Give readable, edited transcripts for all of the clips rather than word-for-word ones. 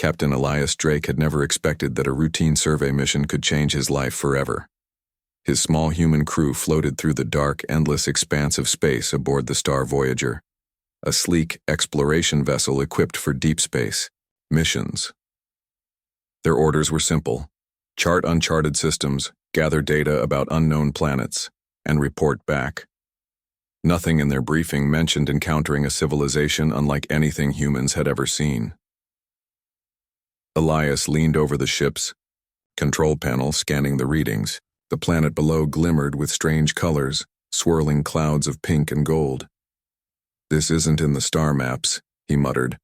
Captain Elias Drake had never expected that a routine survey mission could change his life forever. His small human crew floated through the dark, endless expanse of space aboard the Star Voyager, a sleek exploration vessel equipped for deep space missions. Their orders were simple: chart uncharted systems, gather data about unknown planets, and report back. Nothing in their briefing mentioned encountering a civilization unlike anything humans had ever seen. Elias leaned over the ship's control panel, scanning the readings. The planet below glimmered with strange colors, swirling clouds of pink and gold. "This isn't in the star maps," he muttered.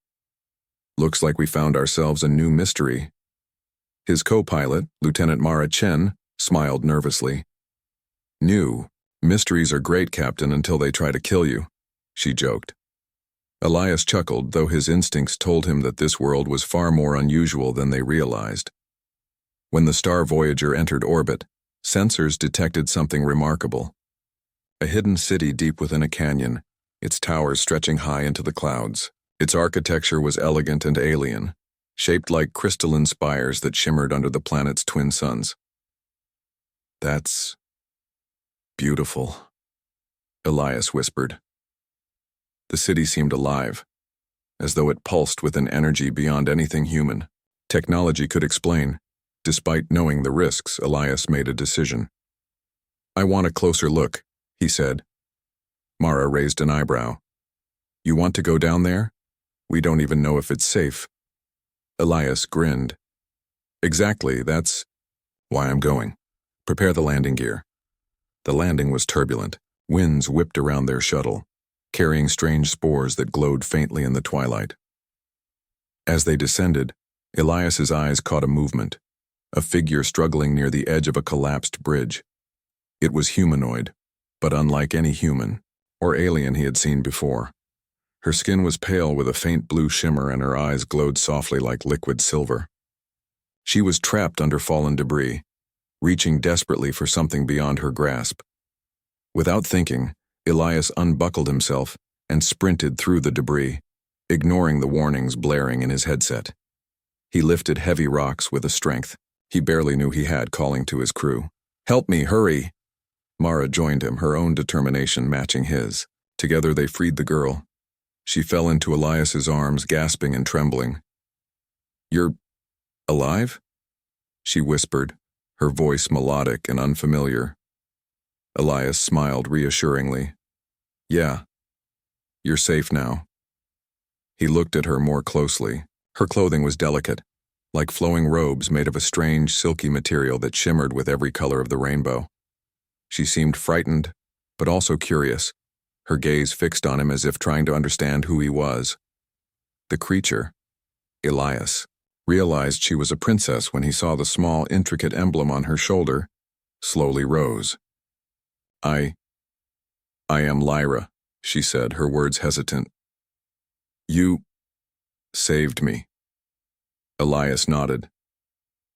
"Looks like we found ourselves a new mystery." His co-pilot, Lieutenant Mara Chen, smiled nervously. "New mysteries are great, Captain, until they try to kill you," she joked. Elias chuckled, though his instincts told him that this world was far more unusual than they realized. When the Star Voyager entered orbit, sensors detected something remarkable. A hidden city deep within a canyon, its towers stretching high into the clouds. Its architecture was elegant and alien, shaped like crystalline spires that shimmered under the planet's twin suns. "That's beautiful," Elias whispered. The city seemed alive, as though it pulsed with an energy beyond anything human technology could explain. Despite knowing the risks, Elias made a decision. "I want a closer look," he said. Mara raised an eyebrow. "You want to go down there? We don't even know if it's safe." Elias grinned. "Exactly, that's why I'm going. Prepare the landing gear." The landing was turbulent. Winds whipped around their shuttle, carrying strange spores that glowed faintly in the twilight. As they descended, Elias's eyes caught a movement, a figure struggling near the edge of a collapsed bridge. It was humanoid, but unlike any human or alien he had seen before. Her skin was pale with a faint blue shimmer, and her eyes glowed softly like liquid silver. She was trapped under fallen debris, reaching desperately for something beyond her grasp. Without thinking, Elias unbuckled himself and sprinted through the debris, ignoring the warnings blaring in his headset. He lifted heavy rocks with a strength he barely knew he had, calling to his crew. "Help me, hurry!" Mara joined him, her own determination matching his. Together they freed the girl. She fell into Elias's arms, gasping and trembling. "You're alive?" she whispered, her voice melodic and unfamiliar. Elias smiled reassuringly. "Yeah, you're safe now." He looked at her more closely. Her clothing was delicate, like flowing robes made of a strange, silky material that shimmered with every color of the rainbow. She seemed frightened, but also curious, her gaze fixed on him as if trying to understand who he was. The creature, Elias, realized she was a princess when he saw the small, intricate emblem on her shoulder, slowly rose. I am Lyra," she said, her words hesitant. "You saved me." Elias nodded.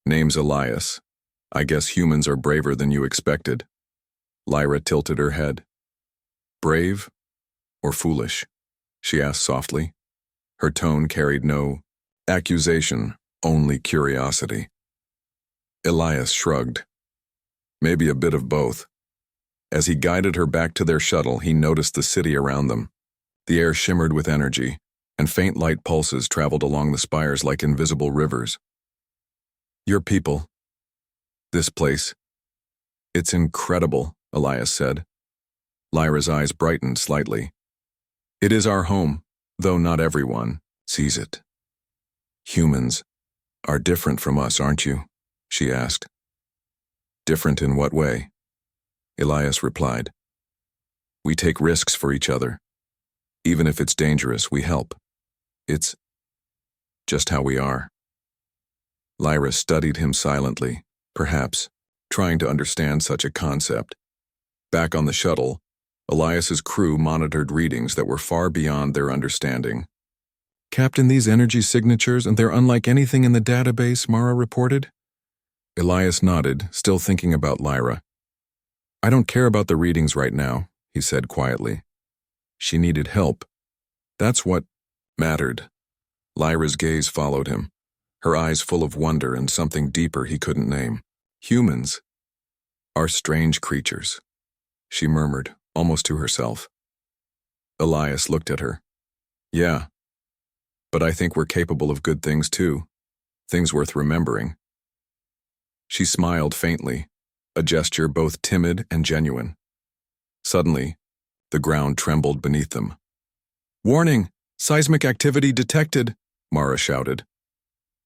"Name's Elias. I guess humans are braver than you expected." Lyra tilted her head. "Brave or foolish?" she asked softly. Her tone carried no accusation, only curiosity. Elias shrugged. "Maybe a bit of both." As he guided her back to their shuttle, he noticed the city around them. The air shimmered with energy, and faint light pulses traveled along the spires like invisible rivers. "Your people. This place. It's incredible," Elias said. Lyra's eyes brightened slightly. "It is our home, though not everyone sees it." "Humans are different from us, aren't you?" she asked. "Different in what way?" Elias replied. "We take risks for each other. Even if it's dangerous, we help. It's just how we are." Lyra studied him silently, perhaps trying to understand such a concept. Back on the shuttle, Elias's crew monitored readings that were far beyond their understanding. "Captain, these energy signatures, and they're unlike anything in the database," Mara reported. Elias nodded, still thinking about Lyra. "I don't care about the readings right now," he said quietly. She needed help. That's what mattered. Lyra's gaze followed him, her eyes full of wonder and something deeper he couldn't name. Humans are strange creatures, she murmured, almost to herself. Elias looked at her. Yeah, but I think we're capable of good things too, things worth remembering. She smiled faintly, a gesture both timid and genuine. Suddenly, the ground trembled beneath them. Warning! Seismic activity detected, Mara shouted.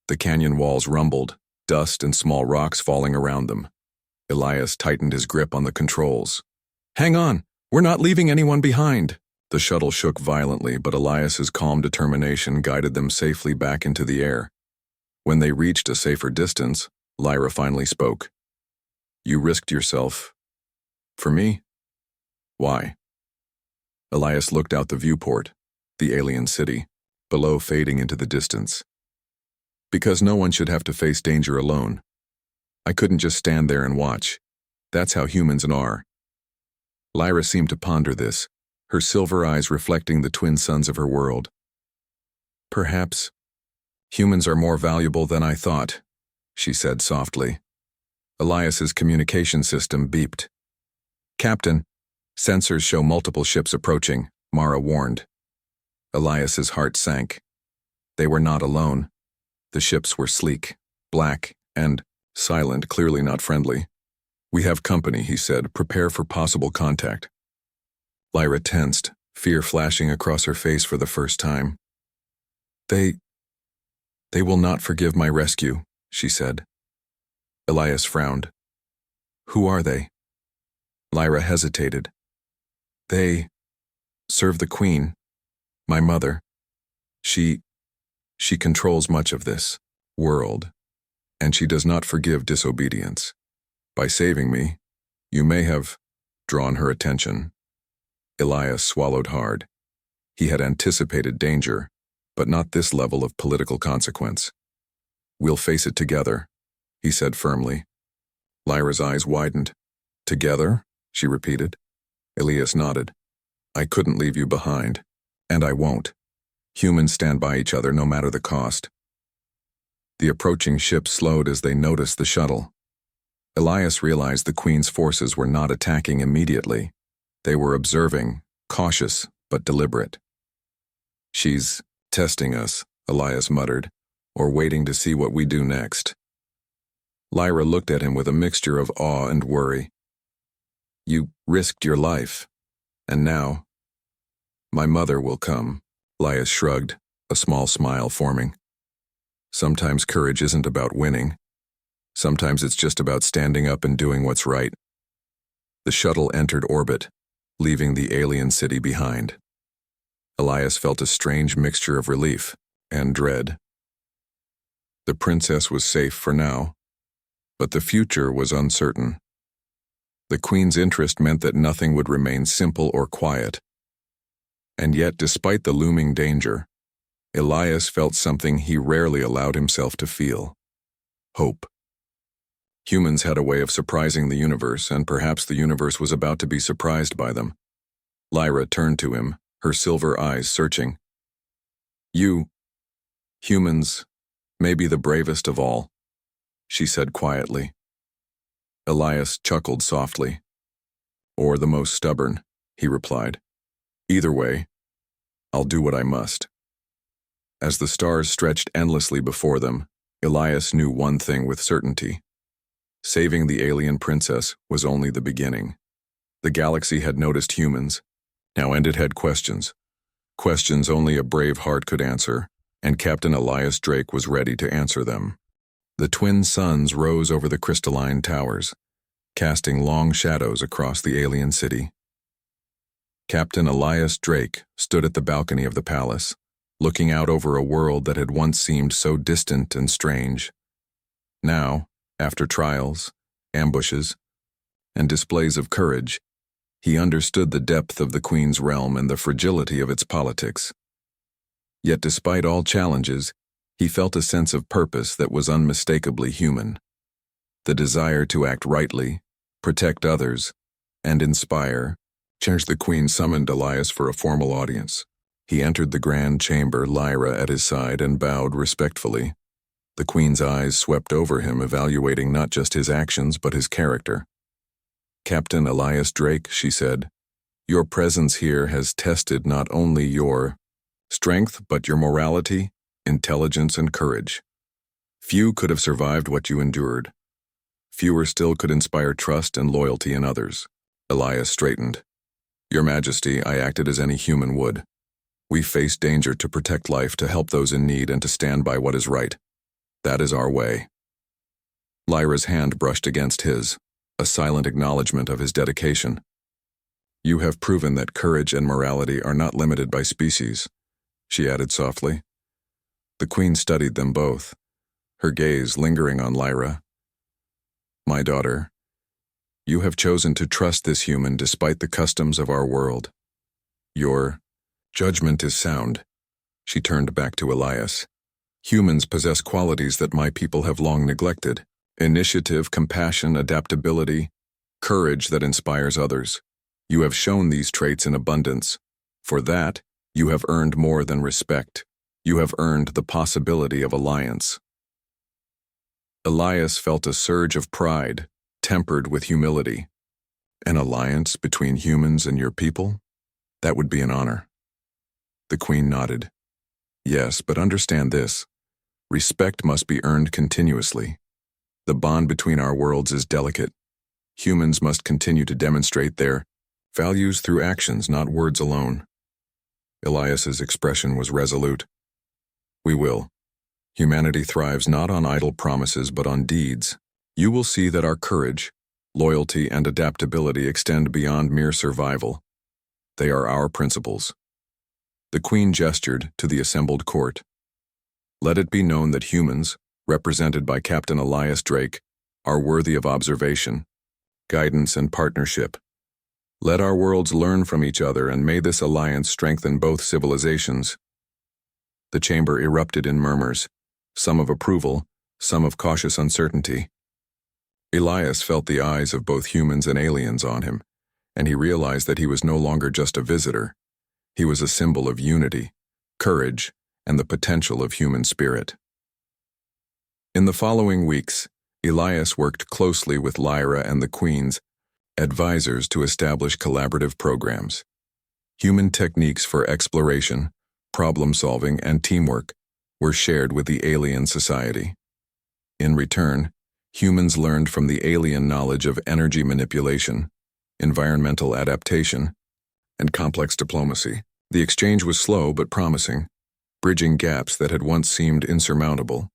The canyon walls rumbled, dust and small rocks falling around them. Elias tightened his grip on the controls. Hang on! We're not leaving anyone behind! The shuttle shook violently, but Elias's calm determination guided them safely back into the air. When they reached a safer distance, Lyra finally spoke. You risked yourself. For me? Why? Elias looked out the viewport, the alien city, below fading into the distance. Because no one should have to face danger alone. I couldn't just stand there and watch. That's how humans are. Lyra seemed to ponder this, her silver eyes reflecting the twin suns of her world. Perhaps humans are more valuable than I thought, she said softly. Elias's communication system beeped. Captain, sensors show multiple ships approaching, Mara warned. Elias's heart sank. They were not alone. The ships were sleek, black, and silent, clearly not friendly. We have company, he said. Prepare for possible contact. Lyra tensed, fear flashing across her face for the first time. They will not forgive my rescue, she said. Elias frowned. Who are they? Lyra hesitated. They serve the Queen, my mother. She controls much of this world, and she does not forgive disobedience. By saving me, you may have drawn her attention. Elias swallowed hard. He had anticipated danger, but not this level of political consequence. We'll face it together, he said firmly. Lyra's eyes widened. Together? She repeated. Elias nodded. I couldn't leave you behind, and I won't. Humans stand by each other no matter the cost. The approaching ship slowed as they noticed the shuttle. Elias realized the Queen's forces were not attacking immediately. They were observing, cautious but deliberate. She's testing us, Elias muttered, or waiting to see what we do next. Lyra looked at him with a mixture of awe and worry. You risked your life, and now my mother will come. Elias shrugged, a small smile forming. Sometimes courage isn't about winning. Sometimes it's just about standing up and doing what's right. The shuttle entered orbit, leaving the alien city behind. Elias felt a strange mixture of relief and dread. The princess was safe for now, but the future was uncertain. The Queen's interest meant that nothing would remain simple or quiet. And yet, despite the looming danger, Elias felt something he rarely allowed himself to feel: hope. Humans had a way of surprising the universe, and perhaps the universe was about to be surprised by them. Lyra turned to him, her silver eyes searching. You, humans, may be the bravest of all, she said quietly. Elias chuckled softly. Or the most stubborn, he replied. Either way, I'll do what I must. As the stars stretched endlessly before them, Elias knew one thing with certainty. Saving the alien princess was only the beginning. The galaxy had noticed humans, now, and it had questions. Questions only a brave heart could answer, and Captain Elias Drake was ready to answer them. The twin suns rose over the crystalline towers, casting long shadows across the alien city. Captain Elias Drake stood at the balcony of the palace, looking out over a world that had once seemed so distant and strange. Now, after trials, ambushes, and displays of courage, he understood the depth of the Queen's realm and the fragility of its politics. Yet despite all challenges, he felt a sense of purpose that was unmistakably human. The desire to act rightly, protect others, and inspire. The Queen summoned Elias for a formal audience. He entered the grand chamber, Lyra at his side, and bowed respectfully. The Queen's eyes swept over him, evaluating not just his actions but his character. "Captain Elias Drake," she said, "your presence here has tested not only your strength but your morality, intelligence, and courage. Few could have survived what you endured. Fewer still could inspire trust and loyalty in others." Elias straightened. "Your Majesty, I acted as any human would. We face danger to protect life, to help those in need, and to stand by what is right. That is our way." Lyra's hand brushed against his, a silent acknowledgement of his dedication. "You have proven that courage and morality are not limited by species," she added softly. The Queen studied them both, her gaze lingering on Lyra. "My daughter, you have chosen to trust this human despite the customs of our world. Your judgment is sound." She turned back to Elias. "Humans possess qualities that my people have long neglected: initiative, compassion, adaptability, courage that inspires others. You have shown these traits in abundance. For that, you have earned more than respect. You have earned the possibility of alliance." Elias felt a surge of pride, tempered with humility. "An alliance between humans and your people? That would be an honor." The Queen nodded. "Yes, but understand this. Respect must be earned continuously. The bond between our worlds is delicate. Humans must continue to demonstrate their values through actions, not words alone." Elias's expression was resolute. "We will. Humanity thrives not on idle promises but on deeds. You will see that our courage, loyalty, and adaptability extend beyond mere survival. They are our principles." The Queen gestured to the assembled court. "Let it be known that humans, represented by Captain Elias Drake, are worthy of observation, guidance, and partnership. Let our worlds learn from each other, and may this alliance strengthen both civilizations." The chamber erupted in murmurs, some of approval, some of cautious uncertainty. Elias felt the eyes of both humans and aliens on him, and he realized that he was no longer just a visitor. He was a symbol of unity, courage, and the potential of human spirit. In the following weeks, Elias worked closely with Lyra and the Queen's advisors to establish collaborative programs. Human techniques for exploration, problem-solving, and teamwork were shared with the alien society. In return, humans learned from the alien knowledge of energy manipulation, environmental adaptation, and complex diplomacy. The exchange was slow but promising, bridging gaps that had once seemed insurmountable.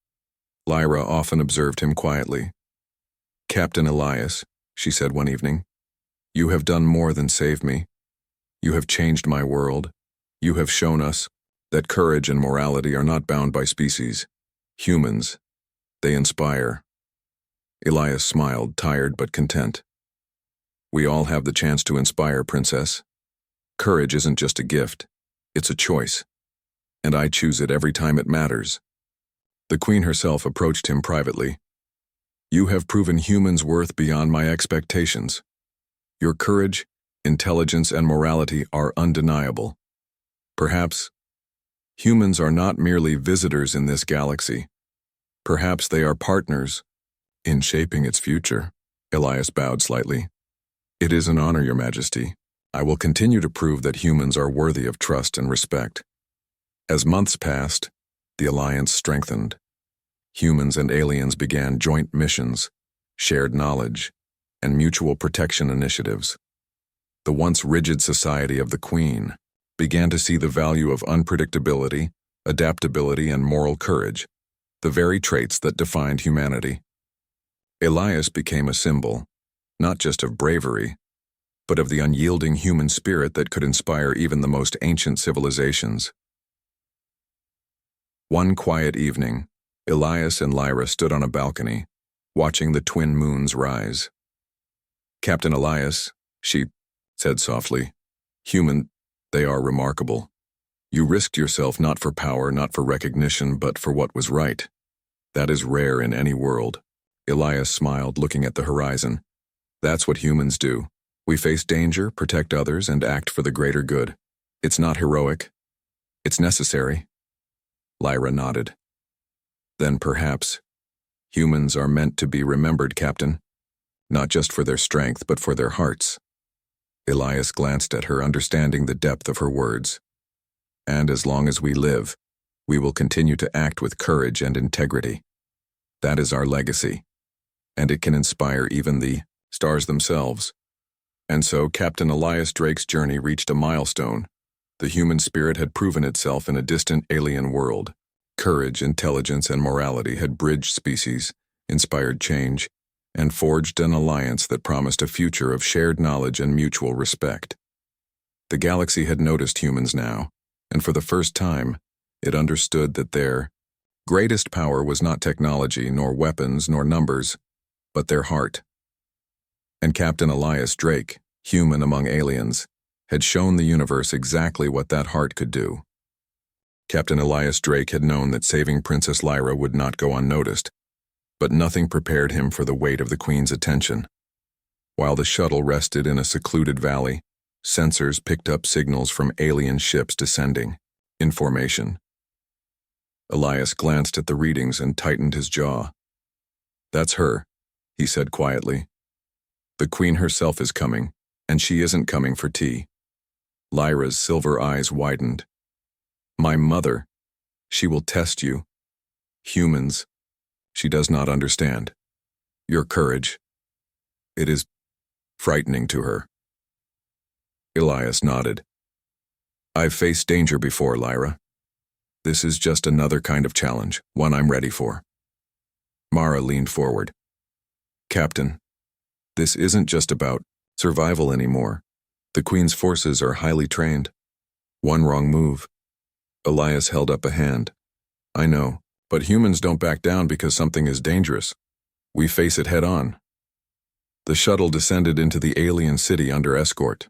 Lyra often observed him quietly. "Captain Elias," she said one evening, "you have done more than save me. You have changed my world. You have shown us that courage and morality are not bound by species. Humans, they inspire." Elias smiled, tired but content. "We all have the chance to inspire, Princess. Courage isn't just a gift, it's a choice. And I choose it every time it matters." The Queen herself approached him privately. "You have proven humans' worth beyond my expectations. Your courage, intelligence, and morality are undeniable. Perhaps humans are not merely visitors in this galaxy. Perhaps they are partners in shaping its future." Elias bowed slightly. "It is an honor, Your Majesty. I will continue to prove that humans are worthy of trust and respect." As months passed, the alliance strengthened. Humans and aliens began joint missions, shared knowledge, and mutual protection initiatives. The once rigid society of the Queen began to see the value of unpredictability, adaptability, and moral courage, the very traits that defined humanity. Elias became a symbol, not just of bravery, but of the unyielding human spirit that could inspire even the most ancient civilizations. One quiet evening, Elias and Lyra stood on a balcony, watching the twin moons rise. "Captain Elias," she said softly, they are remarkable. You risked yourself not for power, not for recognition, but for what was right. That is rare in any world." Elias smiled, looking at the horizon. "That's what humans do. We face danger, protect others, and act for the greater good. It's not heroic. It's necessary." Lyra nodded. Then perhaps humans are meant to be remembered, Captain. Not just for their strength, but for their hearts. Elias glanced at her, understanding the depth of her words. And as long as we live, we will continue to act with courage and integrity. That is our legacy, and it can inspire even the stars themselves. And so Captain Elias Drake's journey reached a milestone. The human spirit had proven itself in a distant alien world. Courage, intelligence, and morality had bridged species, inspired change, and forged an alliance that promised a future of shared knowledge and mutual respect. The galaxy had noticed humans now, and for the first time, it understood that their greatest power was not technology, nor weapons, nor numbers, but their heart. And Captain Elias Drake, human among aliens, had shown the universe exactly what that heart could do. Captain Elias Drake had known that saving Princess Lyra would not go unnoticed, but nothing prepared him for the weight of the Queen's attention. While the shuttle rested in a secluded valley, sensors picked up signals from alien ships descending, in formation. Elias glanced at the readings and tightened his jaw. "That's her," he said quietly. "The Queen herself is coming, and she isn't coming for tea." Lyra's silver eyes widened. "My mother. She will test you. Humans. She does not understand. Your courage. It is frightening to her." Elias nodded. "I've faced danger before, Lyra. This is just another kind of challenge, one I'm ready for." Mara leaned forward. "Captain, this isn't just about survival anymore. The Queen's forces are highly trained. One wrong move." Elias held up a hand. "I know, but humans don't back down because something is dangerous. We face it head on." The shuttle descended into the alien city under escort.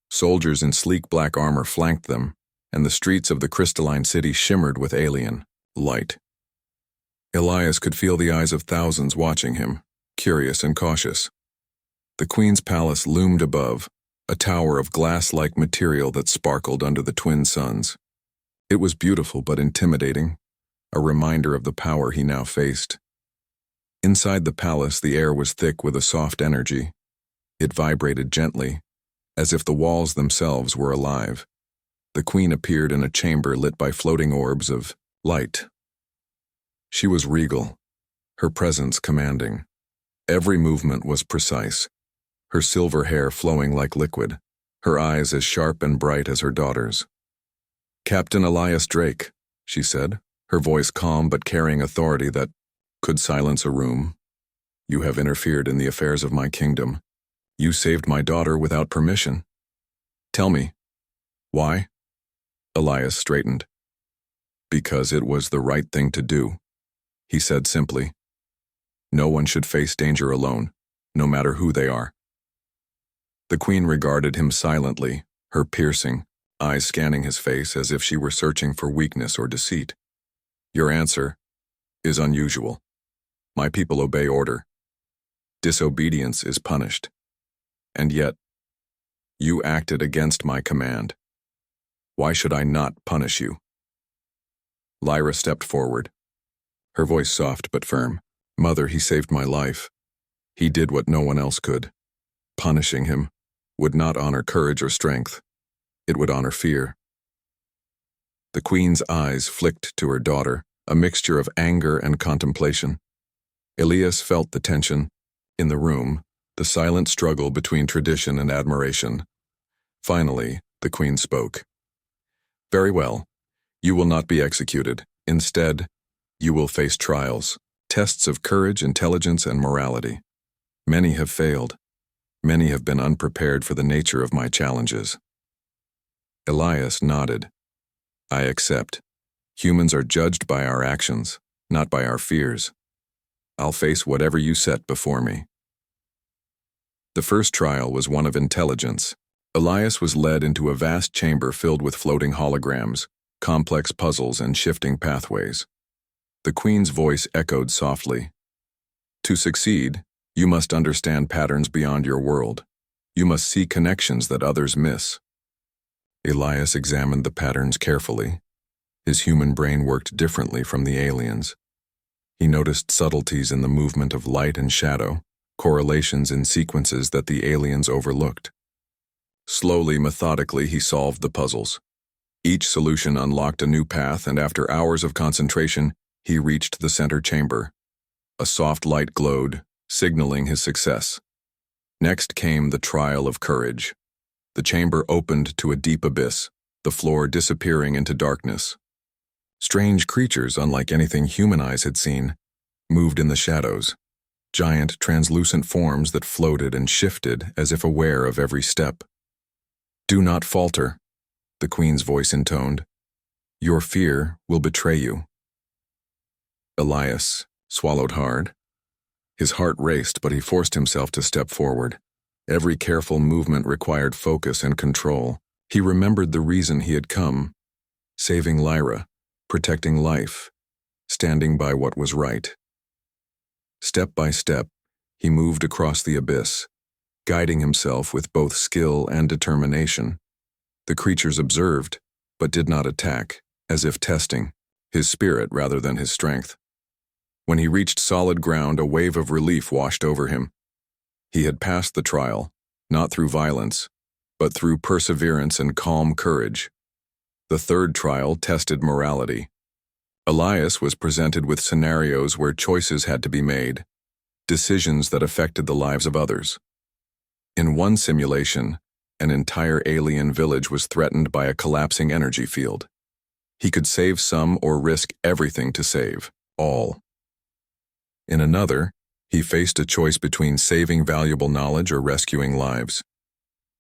Soldiers in sleek black armor flanked them, and the streets of the crystalline city shimmered with alien light. Elias could feel the eyes of thousands watching him, curious and cautious. The Queen's palace loomed above, a tower of glass-like material that sparkled under the twin suns. It was beautiful but intimidating, a reminder of the power he now faced. Inside the palace, the air was thick with a soft energy. It vibrated gently, as if the walls themselves were alive. The Queen appeared in a chamber lit by floating orbs of light. She was regal, her presence commanding. Every movement was precise, her silver hair flowing like liquid, her eyes as sharp and bright as her daughter's. "Captain Elias Drake," she said, her voice calm but carrying authority that could silence a room. "You have interfered in the affairs of my kingdom. You saved my daughter without permission. Tell me, why?" Elias straightened. "Because it was the right thing to do," he said simply. "No one should face danger alone, no matter who they are." The Queen regarded him silently, her piercing eyes scanning his face as if she were searching for weakness or deceit. "Your answer is unusual. My people obey order. Disobedience is punished. And yet, you acted against my command. Why should I not punish you?" Lyra stepped forward, her voice soft but firm. "Mother, he saved my life. He did what no one else could. Punishing him would not honor courage or strength. It would honor fear." The Queen's eyes flicked to her daughter, a mixture of anger and contemplation. Elias felt the tension in the room, the silent struggle between tradition and admiration. Finally, the Queen spoke. "Very well. You will not be executed. Instead, you will face trials, tests of courage, intelligence, and morality. Many have failed. Many have been unprepared for the nature of my challenges." Elias nodded. "I accept. Humans are judged by our actions, not by our fears. I'll face whatever you set before me." The first trial was one of intelligence. Elias was led into a vast chamber filled with floating holograms, complex puzzles, and shifting pathways. The Queen's voice echoed softly. "To succeed, you must understand patterns beyond your world. You must see connections that others miss." Elias examined the patterns carefully. His human brain worked differently from the aliens. He noticed subtleties in the movement of light and shadow, correlations in sequences that the aliens overlooked. Slowly, methodically, he solved the puzzles. Each solution unlocked a new path, and after hours of concentration, he reached the center chamber. A soft light glowed, signaling his success. Next came the trial of courage. The chamber opened to a deep abyss, the floor disappearing into darkness. Strange creatures, unlike anything human eyes had seen, moved in the shadows. Giant, translucent forms that floated and shifted as if aware of every step. "Do not falter," the Queen's voice intoned. "Your fear will betray you." Elias swallowed hard. His heart raced, but he forced himself to step forward. Every careful movement required focus and control. He remembered the reason he had come: saving Lyra, protecting life, standing by what was right. Step by step, he moved across the abyss, guiding himself with both skill and determination. The creatures observed, but did not attack, as if testing his spirit rather than his strength. When he reached solid ground, a wave of relief washed over him. He had passed the trial, not through violence, but through perseverance and calm courage. The third trial tested morality. Elias was presented with scenarios where choices had to be made, decisions that affected the lives of others. In one simulation, an entire alien village was threatened by a collapsing energy field. He could save some or risk everything to save all. In another, he faced a choice between saving valuable knowledge or rescuing lives.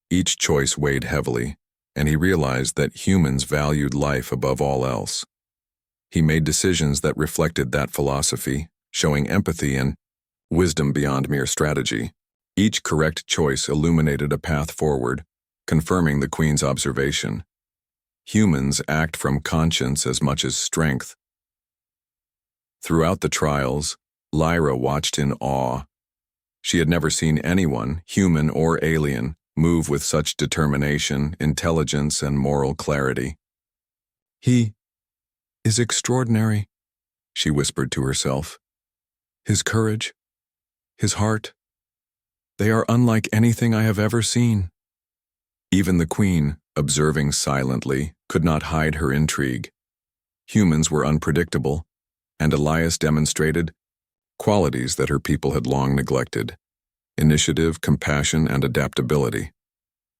Each choice weighed heavily, and he realized that humans valued life above all else. He made decisions that reflected that philosophy, showing empathy and wisdom beyond mere strategy. Each correct choice illuminated a path forward, confirming the Queen's observation. Humans act from conscience as much as strength. Throughout the trials, Lyra watched in awe. She had never seen anyone, human or alien, move with such determination, intelligence, and moral clarity. "He is extraordinary," she whispered to herself. "His courage, his heart, they are unlike anything I have ever seen." Even the Queen, observing silently, could not hide her intrigue. Humans were unpredictable, and Elias demonstrated qualities that her people had long neglected: initiative, compassion, and adaptability.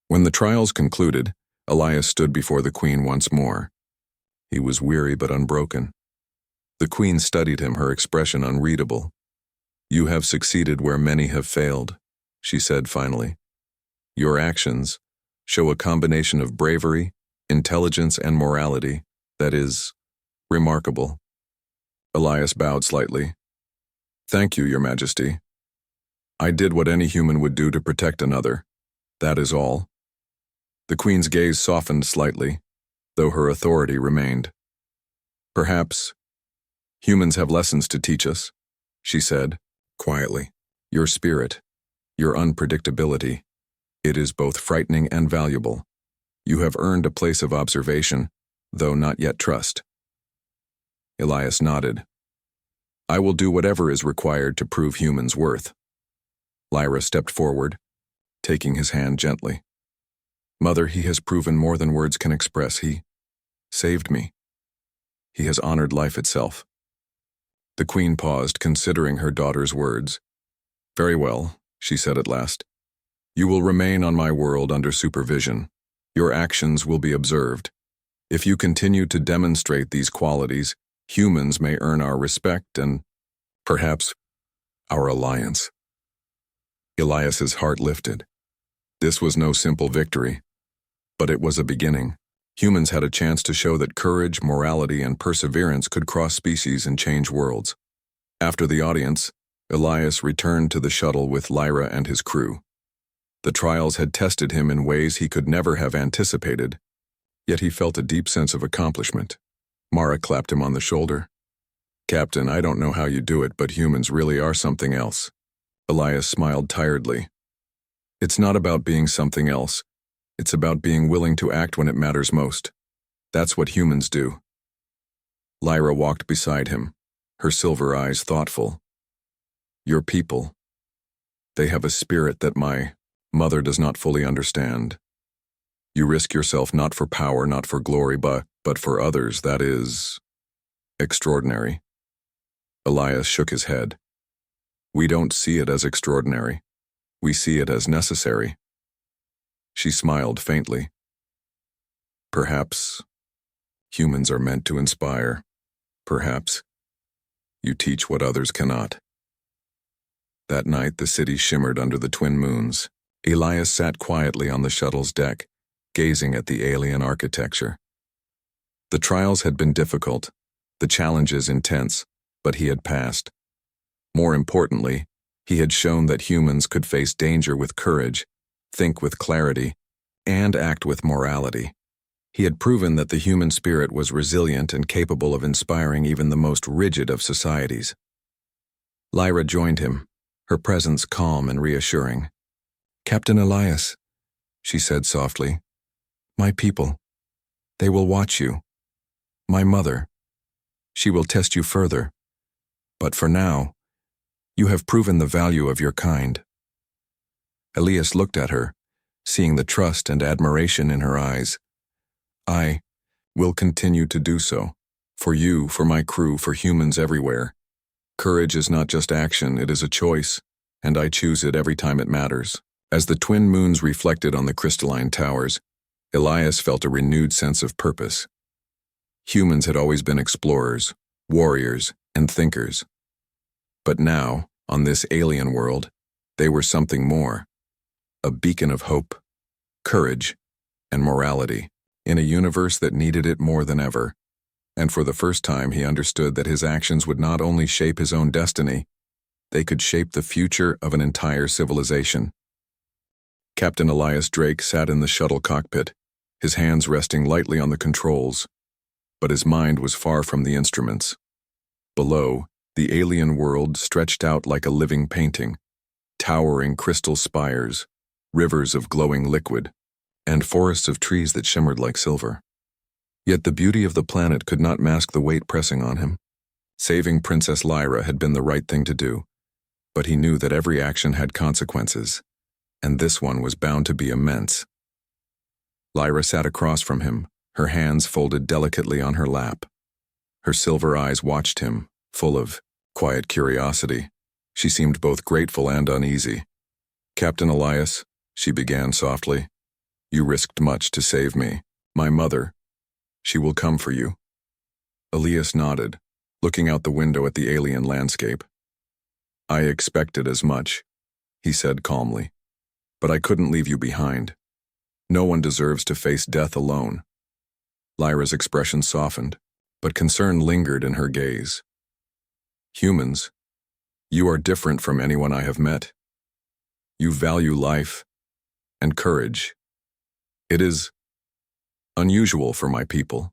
When the trials concluded, Elias stood before the Queen once more. He was weary but unbroken. The Queen studied him, her expression unreadable. "You have succeeded where many have failed," she said finally. "Your actions show a combination of bravery, intelligence, and morality that is remarkable." Elias bowed slightly. "Thank you, Your Majesty. I did what any human would do to protect another. That is all." The Queen's gaze softened slightly, though her authority remained. "Perhaps humans have lessons to teach us," she said, quietly. "Your spirit, your unpredictability, it is both frightening and valuable. You have earned a place of observation, though not yet trust." Elias nodded. "I will do whatever is required to prove humans' worth." Lyra stepped forward, taking his hand gently. "Mother, he has proven more than words can express. He saved me. He has honored life itself." The Queen paused, considering her daughter's words. "Very well," she said at last. "You will remain on my world under supervision. Your actions will be observed. If you continue to demonstrate these qualities, humans may earn our respect and, perhaps, our alliance." Elias's heart lifted. This was no simple victory, but it was a beginning. Humans had a chance to show that courage, morality, and perseverance could cross species and change worlds. After the audience, Elias returned to the shuttle with Lyra and his crew. The trials had tested him in ways he could never have anticipated, yet he felt a deep sense of accomplishment. Mara clapped him on the shoulder. "Captain, I don't know how you do it, but humans really are something else." Elias smiled tiredly. "It's not about being something else. It's about being willing to act when it matters most. That's what humans do." Lyra walked beside him, her silver eyes thoughtful. Your people. They have a spirit that my mother does not fully understand. You risk yourself not for power, not for glory, but for others. That is extraordinary. Elias shook his head. We don't see it as extraordinary. We see it as necessary. She smiled faintly. Perhaps humans are meant to inspire. Perhaps you teach what others cannot. That night, the city shimmered under the twin moons. Elias sat quietly on the shuttle's deck, gazing at the alien architecture. The trials had been difficult, the challenges intense, but he had passed. More importantly, he had shown that humans could face danger with courage, think with clarity, and act with morality. He had proven that the human spirit was resilient and capable of inspiring even the most rigid of societies. Lyra joined him, her presence calm and reassuring. Captain Elias, she said softly, my people, they will watch you. My mother, she will test you further. But for now, you have proven the value of your kind. Elias looked at her, seeing the trust and admiration in her eyes. I will continue to do so. For you, for my crew, for humans everywhere. Courage is not just action, it is a choice, and I choose it every time it matters. As the twin moons reflected on the crystalline towers, Elias felt a renewed sense of purpose. Humans had always been explorers, warriors, and thinkers. But now, on this alien world, they were something more. A beacon of hope, courage, and morality, in a universe that needed it more than ever. And for the first time he understood that his actions would not only shape his own destiny, they could shape the future of an entire civilization. Captain Elias Drake sat in the shuttle cockpit, his hands resting lightly on the controls, but his mind was far from the instruments. Below, the alien world stretched out like a living painting, towering crystal spires, rivers of glowing liquid, and forests of trees that shimmered like silver. Yet the beauty of the planet could not mask the weight pressing on him. Saving Princess Lyra had been the right thing to do, but he knew that every action had consequences, and this one was bound to be immense. Lyra sat across from him, her hands folded delicately on her lap. Her silver eyes watched him, full of quiet curiosity. She seemed both grateful and uneasy. Captain Elias, she began softly, you risked much to save me. My mother, she will come for you. Elias nodded, looking out the window at the alien landscape. I expected as much, he said calmly, but I couldn't leave you behind. No one deserves to face death alone. Lyra's expression softened, but concern lingered in her gaze. Humans, you are different from anyone I have met. You value life and courage. It is unusual for my people.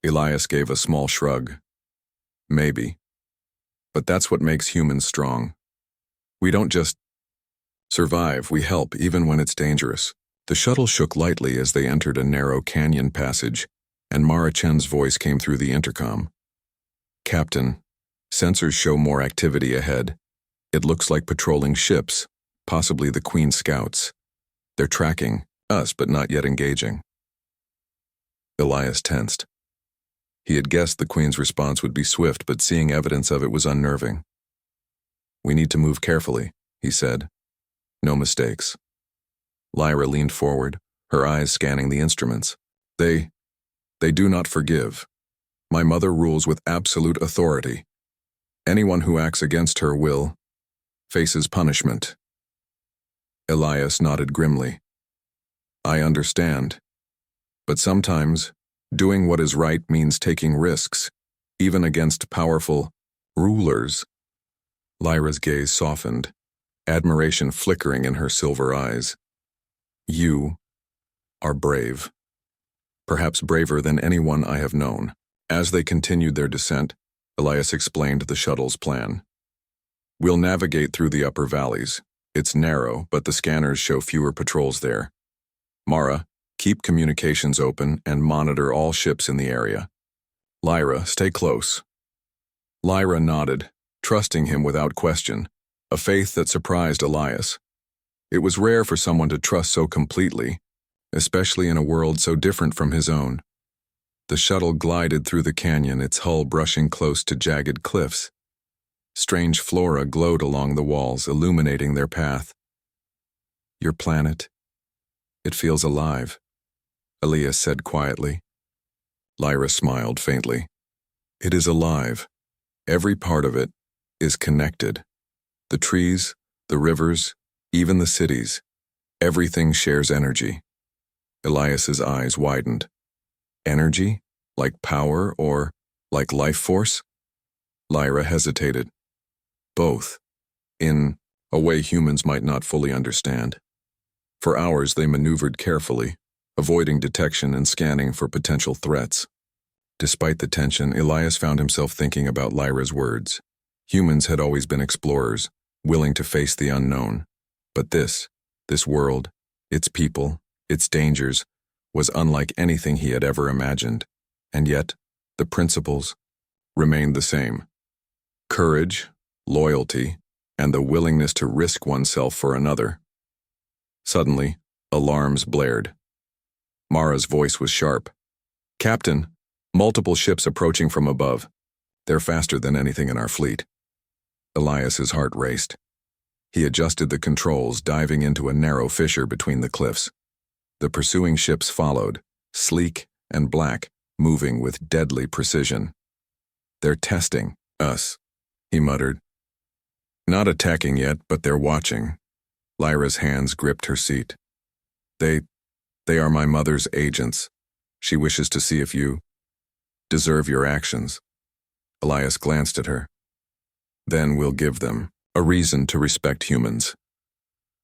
Elias gave a small shrug. Maybe. But that's what makes humans strong. We don't just survive, we help even when it's dangerous. The shuttle shook lightly as they entered a narrow canyon passage, and Mara Chen's voice came through the intercom. Captain, sensors show more activity ahead. It looks like patrolling ships, possibly the Queen Scouts. They're tracking us, but not yet engaging. Elias tensed. He had guessed the Queen's response would be swift, but seeing evidence of it was unnerving. We need to move carefully, he said. No mistakes. Lyra leaned forward, her eyes scanning the instruments. They do not forgive. My mother rules with absolute authority. Anyone who acts against her will faces punishment. Elias nodded grimly. I understand. But sometimes, doing what is right means taking risks, even against powerful rulers. Lyra's gaze softened, admiration flickering in her silver eyes. You are brave. Perhaps braver than anyone I have known. As they continued their descent, Elias explained the shuttle's plan. We'll navigate through the upper valleys. It's narrow, but the scanners show fewer patrols there. Mara, keep communications open and monitor all ships in the area. Lyra, stay close. Lyra nodded, trusting him without question, a faith that surprised Elias. It was rare for someone to trust so completely, especially in a world so different from his own. The shuttle glided through the canyon, its hull brushing close to jagged cliffs. Strange flora glowed along the walls, illuminating their path. "Your planet? It feels alive," Elias said quietly. Lyra smiled faintly. "It is alive. Every part of it is connected. The trees, the rivers, even the cities. Everything shares energy." Elias's eyes widened. "Energy? Like power or like life force?" Lyra hesitated. "Both. In a way humans might not fully understand." For hours they maneuvered carefully, avoiding detection and scanning for potential threats. Despite the tension, Elias found himself thinking about Lyra's words. Humans had always been explorers, willing to face the unknown. But this world, its people, its dangers, was unlike anything he had ever imagined. And yet, the principles remained the same. Courage, loyalty, and the willingness to risk oneself for another. Suddenly, alarms blared. Mara's voice was sharp. "Captain, multiple ships approaching from above. They're faster than anything in our fleet." Elias's heart raced. He adjusted the controls, diving into a narrow fissure between the cliffs. The pursuing ships followed, sleek and black, moving with deadly precision. "They're testing us," he muttered. "Not attacking yet, but they're watching." Lyra's hands gripped her seat. They are my mother's agents. She wishes to see if you deserve your actions." Elias glanced at her. "Then we'll give them a reason to respect humans."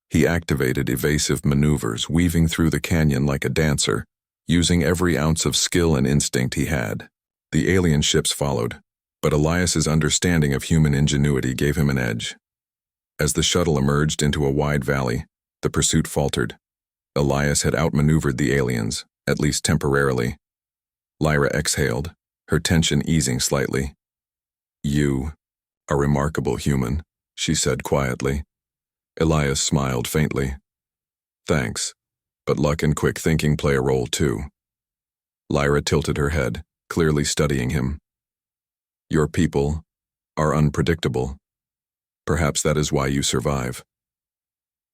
He activated evasive maneuvers, weaving through the canyon like a dancer, using every ounce of skill and instinct he had. The alien ships followed, but Elias's understanding of human ingenuity gave him an edge. As the shuttle emerged into a wide valley, the pursuit faltered. Elias had outmaneuvered the aliens, at least temporarily. Lyra exhaled, her tension easing slightly. "You are a remarkable human," she said quietly. Elias smiled faintly. "Thanks, but luck and quick thinking play a role too." Lyra tilted her head, clearly studying him. "Your people are unpredictable. Perhaps that is why you survive."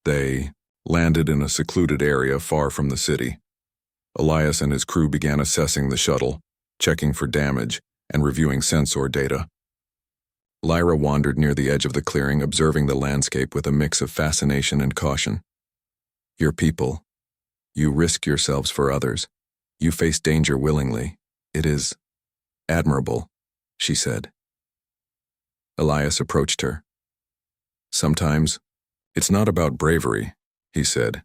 They landed in a secluded area far from the city. Elias and his crew began assessing the shuttle, checking for damage, and reviewing sensor data. Lyra wandered near the edge of the clearing, observing the landscape with a mix of fascination and caution. "Your people. You risk yourselves for others. You face danger willingly. It is admirable," she said. Elias approached her. "Sometimes it's not about bravery," he said.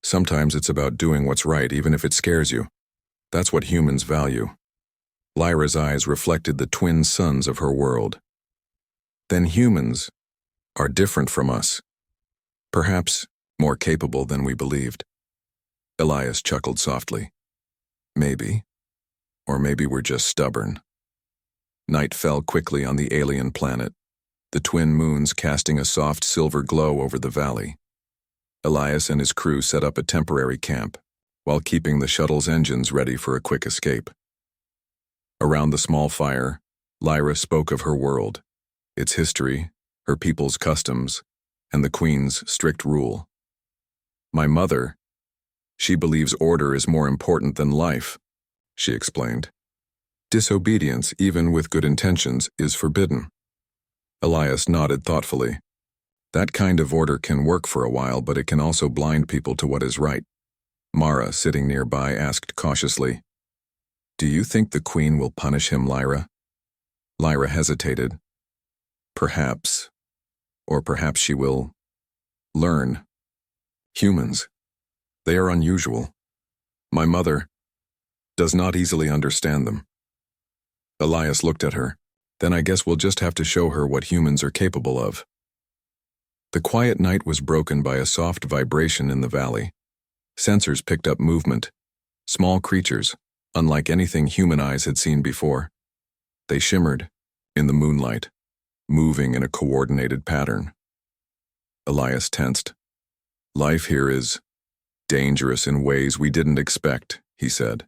"Sometimes it's about doing what's right even if it scares you. That's what humans value." Lyra's eyes reflected the twin suns of her world. "Then humans are different from us. Perhaps more capable than we believed." Elias chuckled softly. "Maybe. Or maybe we're just stubborn." Night fell quickly on the alien planet, the twin moons casting a soft silver glow over the valley. Elias and his crew set up a temporary camp, while keeping the shuttle's engines ready for a quick escape. Around the small fire, Lyra spoke of her world, its history, her people's customs, and the Queen's strict rule. "My mother, she believes order is more important than life," she explained. "Disobedience, even with good intentions, is forbidden." Elias nodded thoughtfully. "That kind of order can work for a while, but it can also blind people to what is right." Mara, sitting nearby, asked cautiously, "Do you think the Queen will punish him, Lyra?" Lyra hesitated. "Perhaps. Or perhaps she will learn. Humans, they are unusual. My mother does not easily understand them." Elias looked at her. "Then I guess we'll just have to show her what humans are capable of." The quiet night was broken by a soft vibration in the valley. Sensors picked up movement. Small creatures, unlike anything human eyes had seen before. They shimmered, in the moonlight, moving in a coordinated pattern. Elias tensed. Life here is dangerous in ways we didn't expect, he said.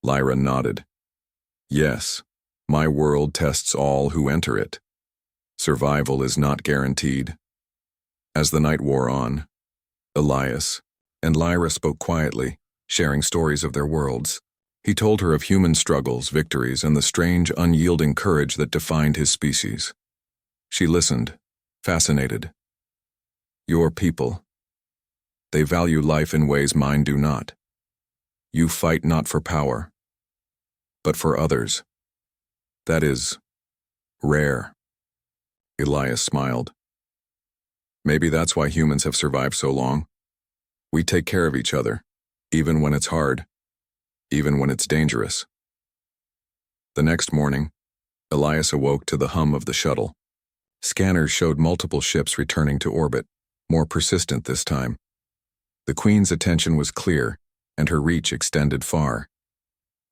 Lyra nodded. Yes, my world tests all who enter it. Survival is not guaranteed. As the night wore on, Elias and Lyra spoke quietly, sharing stories of their worlds. He told her of human struggles, victories, and the strange, unyielding courage that defined his species. She listened, fascinated. Your people. They value life in ways mine do not. You fight not for power, but for others. That is rare. Elias smiled. Maybe that's why humans have survived so long. We take care of each other, even when it's hard, even when it's dangerous. The next morning, Elias awoke to the hum of the shuttle. Scanners showed multiple ships returning to orbit, more persistent this time. The Queen's attention was clear, and her reach extended far.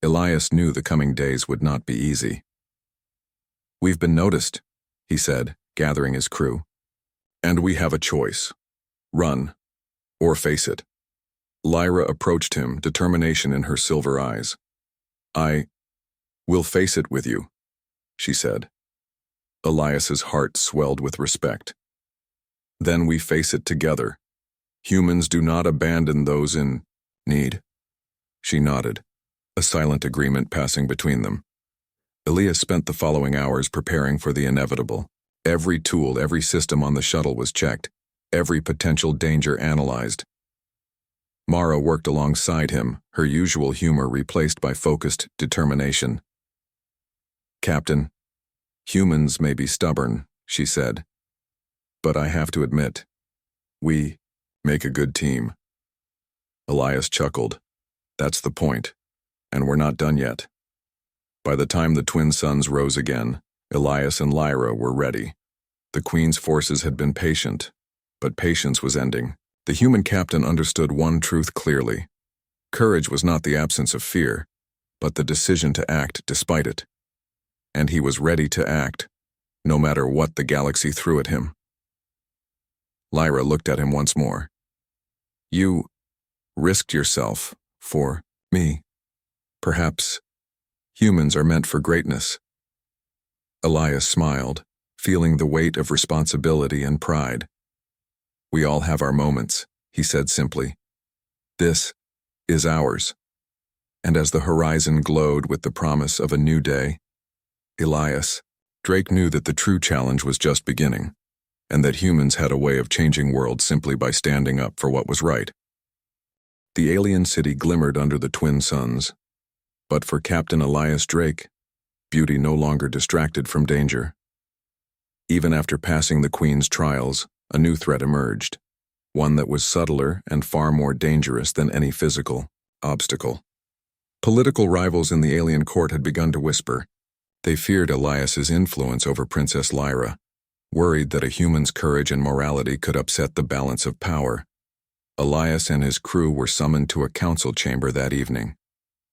Elias knew the coming days would not be easy. We've been noticed, he said, gathering his crew. And we have a choice. Run, or face it. Lyra approached him, determination in her silver eyes. I will face it with you, she said. Elias's heart swelled with respect. Then we face it together. Humans do not abandon those in need. She nodded, a silent agreement passing between them. Elias spent the following hours preparing for the inevitable. Every tool, every system on the shuttle was checked, every potential danger analyzed. Mara worked alongside him, her usual humor replaced by focused determination. Captain, humans may be stubborn, she said. But I have to admit, we make a good team. Elias chuckled. That's the point, and we're not done yet. By the time the twin suns rose again, Elias and Lyra were ready. The Queen's forces had been patient, but patience was ending. The human captain understood one truth clearly. Courage was not the absence of fear, but the decision to act despite it. And he was ready to act, no matter what the galaxy threw at him. Lyra looked at him once more. You risked yourself for me. Perhaps humans are meant for greatness. Elias smiled, feeling the weight of responsibility and pride. We all have our moments, he said simply. This is ours. And as the horizon glowed with the promise of a new day, Elias, Drake knew that the true challenge was just beginning, and that humans had a way of changing worlds simply by standing up for what was right. The alien city glimmered under the twin suns, but for Captain Elias Drake, beauty no longer distracted from danger. Even after passing the Queen's trials, a new threat emerged, one that was subtler and far more dangerous than any physical obstacle. Political rivals in the alien court had begun to whisper. They feared Elias's influence over Princess Lyra, worried that a human's courage and morality could upset the balance of power. Elias and his crew were summoned to a council chamber that evening.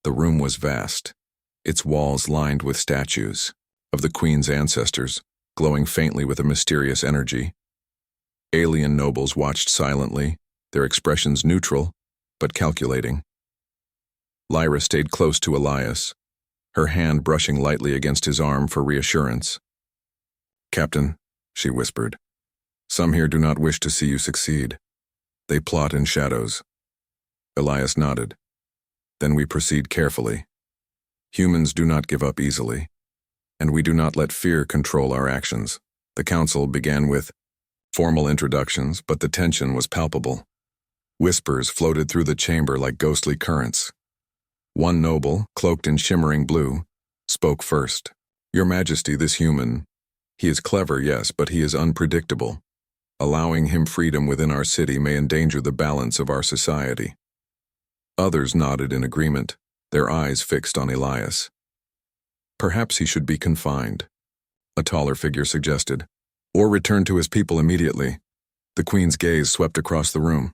The room was vast, its walls lined with statues of the Queen's ancestors, glowing faintly with a mysterious energy. Alien nobles watched silently, their expressions neutral, but calculating. Lyra stayed close to Elias, her hand brushing lightly against his arm for reassurance. Captain, she whispered, some here do not wish to see you succeed. They plot in shadows. Elias nodded. Then we proceed carefully. Humans do not give up easily, and we do not let fear control our actions. The council began with formal introductions, but the tension was palpable. Whispers floated through the chamber like ghostly currents. One noble, cloaked in shimmering blue, spoke first. Your Majesty, this human, he is clever, yes, but he is unpredictable. Allowing him freedom within our city may endanger the balance of our society. Others nodded in agreement, their eyes fixed on Elias. Perhaps he should be confined, a taller figure suggested, or return to his people immediately. The Queen's gaze swept across the room.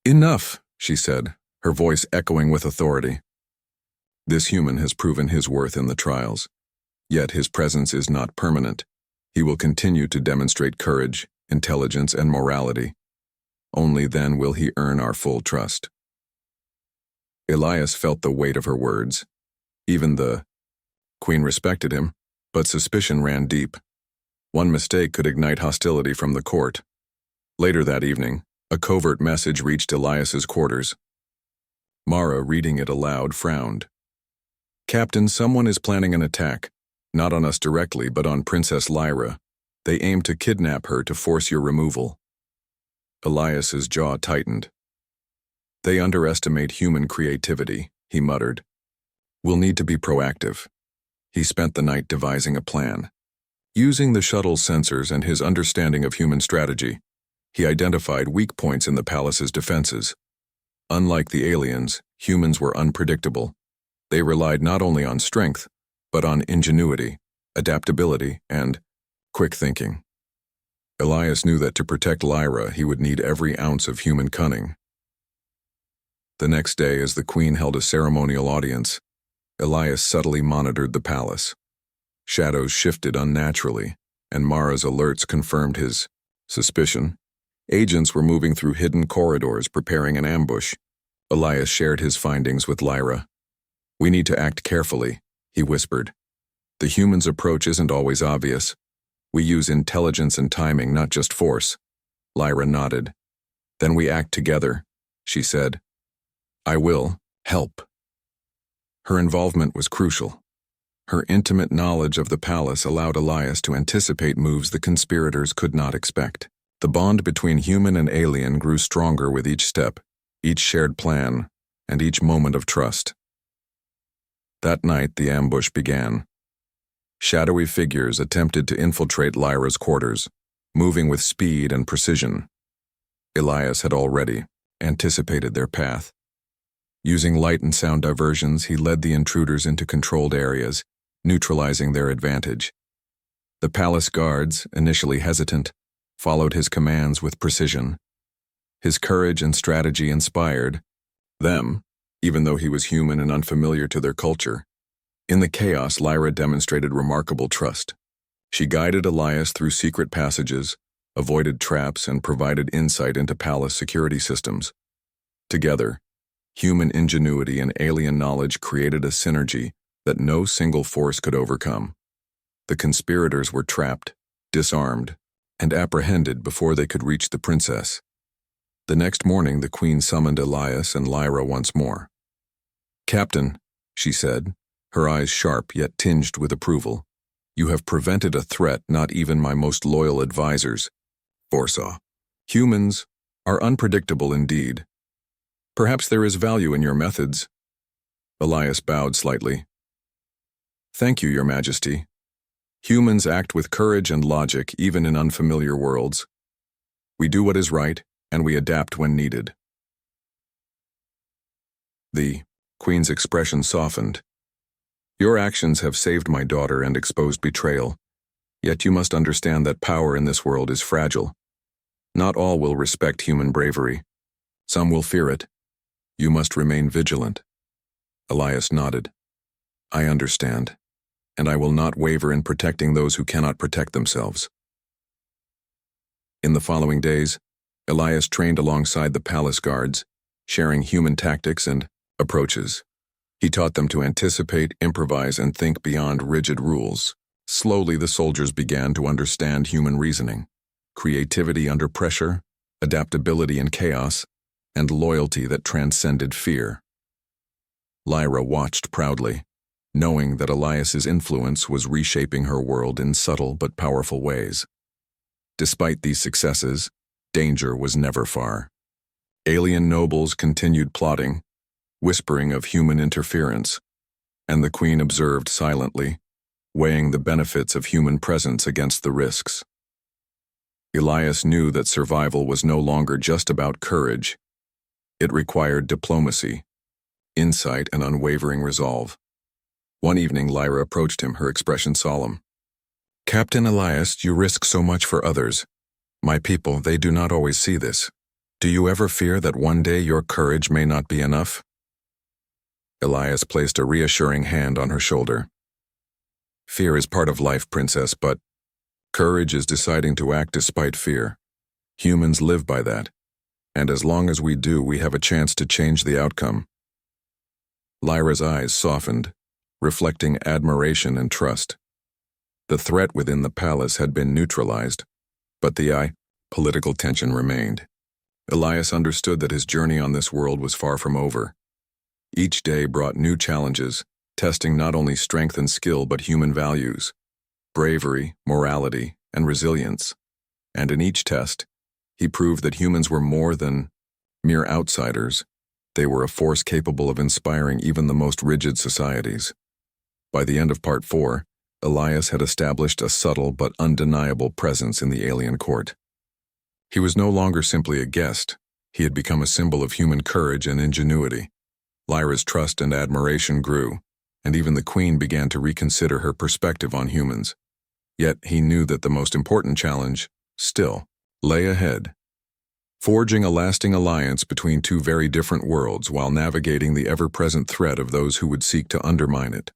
Enough, she said, her voice echoing with authority. This human has proven his worth in the trials. Yet his presence is not permanent. He will continue to demonstrate courage, intelligence, and morality. Only then will he earn our full trust. Elias felt the weight of her words. Even the Queen respected him, but suspicion ran deep. One mistake could ignite hostility from the court. Later that evening, a covert message reached Elias's quarters. Mara, reading it aloud, frowned. "Captain, someone is planning an attack. Not on us directly, but on Princess Lyra. They aim to kidnap her to force your removal." Elias's jaw tightened. "They underestimate human creativity," he muttered. "We'll need to be proactive." He spent the night devising a plan. Using the shuttle's sensors and his understanding of human strategy, he identified weak points in the palace's defenses. Unlike the aliens, humans were unpredictable. They relied not only on strength, but on ingenuity, adaptability, and quick thinking. Elias knew that to protect Lyra, he would need every ounce of human cunning. The next day, as the Queen held a ceremonial audience, Elias subtly monitored the palace. Shadows shifted unnaturally, and Mara's alerts confirmed his suspicion. Agents were moving through hidden corridors, preparing an ambush. Elias shared his findings with Lyra. "We need to act carefully," he whispered. "The humans' approach isn't always obvious. We use intelligence and timing, not just force." Lyra nodded. "Then we act together," she said. "I will help." Her involvement was crucial. Her intimate knowledge of the palace allowed Elias to anticipate moves the conspirators could not expect. The bond between human and alien grew stronger with each step, each shared plan, and each moment of trust. That night, the ambush began. Shadowy figures attempted to infiltrate Lyra's quarters, moving with speed and precision. Elias had already anticipated their path. Using light and sound diversions, he led the intruders into controlled areas, neutralizing their advantage. The palace guards, initially hesitant, followed his commands with precision. His courage and strategy inspired them, even though he was human and unfamiliar to their culture. In the chaos, Lyra demonstrated remarkable trust. She guided Elias through secret passages, avoided traps, and provided insight into palace security systems. Together, human ingenuity and alien knowledge created a synergy that no single force could overcome. The conspirators were trapped, disarmed, and apprehended before they could reach the princess. The next morning, the Queen summoned Elias and Lyra once more. "Captain," she said, her eyes sharp yet tinged with approval, "you have prevented a threat not even my most loyal advisors foresaw. Humans are unpredictable indeed. Perhaps there is value in your methods." Elias bowed slightly. "Thank you, Your Majesty. Humans act with courage and logic even in unfamiliar worlds. We do what is right, and we adapt when needed." The Queen's expression softened. "Your actions have saved my daughter and exposed betrayal. Yet you must understand that power in this world is fragile. Not all will respect human bravery. Some will fear it. You must remain vigilant." Elias nodded. "I understand, and I will not waver in protecting those who cannot protect themselves." In the following days, Elias trained alongside the palace guards, sharing human tactics and approaches. He taught them to anticipate, improvise, and think beyond rigid rules. Slowly, the soldiers began to understand human reasoning, creativity under pressure, adaptability in chaos, and loyalty that transcended fear. Lyra watched proudly, knowing that Elias's influence was reshaping her world in subtle but powerful ways. Despite these successes, danger was never far. Alien nobles continued plotting, whispering of human interference, and the Queen observed silently, weighing the benefits of human presence against the risks. Elias knew that survival was no longer just about courage. It required diplomacy, insight, and unwavering resolve. One evening, Lyra approached him, her expression solemn. "Captain Elias, you risk so much for others. My people, they do not always see this. Do you ever fear that one day your courage may not be enough?" Elias placed a reassuring hand on her shoulder. Fear is part of life, princess, but courage is deciding to act despite fear. Humans live by that, and as long as we do, we have a chance to change the outcome. Lyra's eyes softened, reflecting admiration and trust. The threat within the palace had been neutralized, but the political tension remained. Elias understood that his journey on this world was far from over. Each day brought new challenges, testing not only strength and skill but human values, bravery, morality, and resilience. And in each test, he proved that humans were more than mere outsiders. They were a force capable of inspiring even the most rigid societies. By the end of Part 4, Elias had established a subtle but undeniable presence in the alien court. He was no longer simply a guest. He had become a symbol of human courage and ingenuity. Lyra's trust and admiration grew, and even the queen began to reconsider her perspective on humans. Yet he knew that the most important challenge, still, lay ahead. Forging a lasting alliance between two very different worlds while navigating the ever-present threat of those who would seek to undermine it.